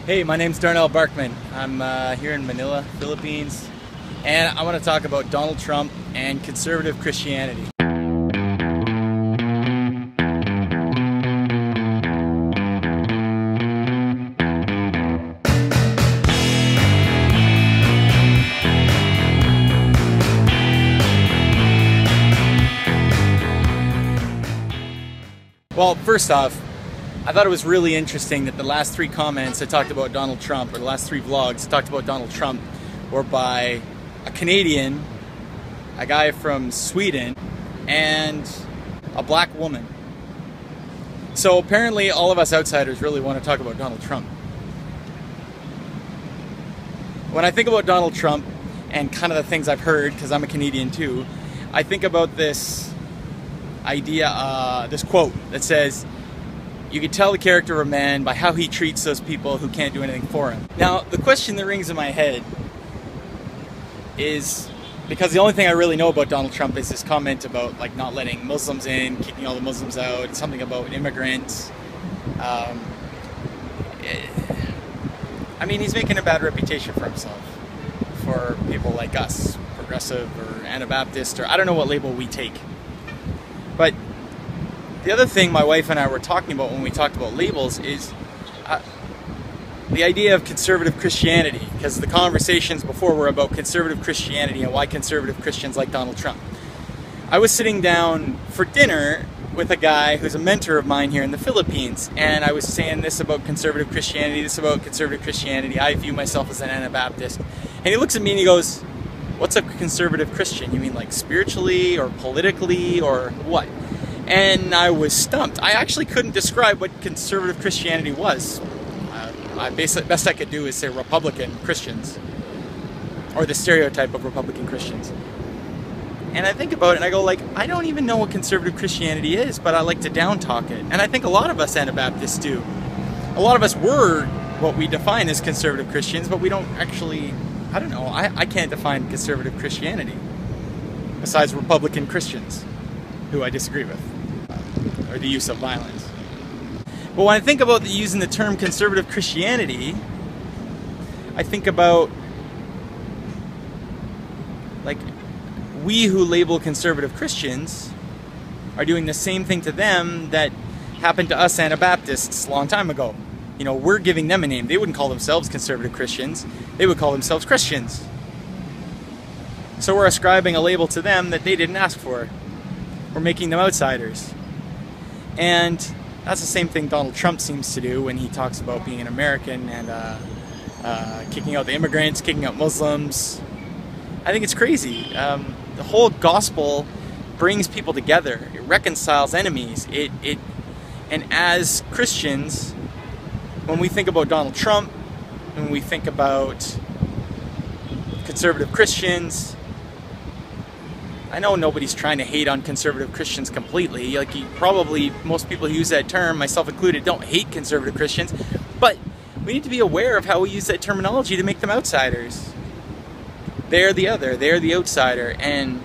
Hey, my name's Darnell Barkman. I'm here in Manila, Philippines, and I want to talk about Donald Trump and conservative Christianity. Well, first off, I thought it was really interesting that the last three comments that talked about Donald Trump, or the last three vlogs that talked about Donald Trump, were by a Canadian, a guy from Sweden, and a black woman. So apparently all of us outsiders really want to talk about Donald Trump. When I think about Donald Trump and kind of the things I've heard, because I'm a Canadian too, I think about this idea, this quote that says, "You can tell the character of a man by how he treats those people who can't do anything for him." Now, the question that rings in my head is, because the only thing I really know about Donald Trump is this comment about like not letting Muslims in, kicking all the Muslims out, something about immigrants. I mean, he's making a bad reputation for himself, for people like us, progressive or Anabaptist, or I don't know what label we take. But the other thing my wife and I were talking about when we talked about labels is the idea of conservative Christianity, because the conversations before were about conservative Christianity and why conservative Christians like Donald Trump. I was sitting down for dinner with a guy who's a mentor of mine here in the Philippines, and I was saying this about conservative Christianity, this about conservative Christianity. I view myself as an Anabaptist. And he looks at me and he goes, "What's a conservative Christian? You mean like spiritually or politically or what?" And I was stumped. I actually couldn't describe what conservative Christianity was. Best I could do is say Republican Christians, or the stereotype of Republican Christians. And I think about it and I go like, I don't even know what conservative Christianity is, but I like to down talk it. And I think a lot of us Anabaptists do. A lot of us were what we define as conservative Christians, but we don't actually, I don't know, I can't define conservative Christianity besides Republican Christians, who I disagree with, or the use of violence. But when I think about using the term conservative Christianity, I think about like we who label conservative Christians are doing the same thing to them that happened to us Anabaptists a long time ago. You know, we're giving them a name. They wouldn't call themselves conservative Christians. They would call themselves Christians. So we're ascribing a label to them that they didn't ask for. We're making them outsiders. And that's the same thing Donald Trump seems to do when he talks about being an American and kicking out the immigrants, kicking out Muslims. I think it's crazy. The whole gospel brings people together. It reconciles enemies. And as Christians, when we think about Donald Trump, when we think about conservative Christians, I know nobody's trying to hate on conservative Christians completely. Like, probably most people who use that term, myself included, don't hate conservative Christians. But we need to be aware of how we use that terminology to make them outsiders. They're the other, they're the outsider, and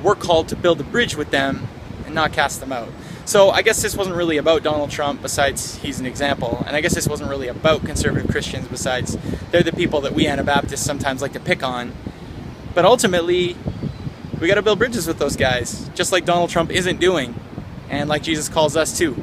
we're called to build a bridge with them and not cast them out. So I guess this wasn't really about Donald Trump, besides he's an example. And I guess this wasn't really about conservative Christians, besides they're the people that we Anabaptists sometimes like to pick on. But ultimately, we got to build bridges with those guys, just like Donald Trump isn't doing, and like Jesus calls us to.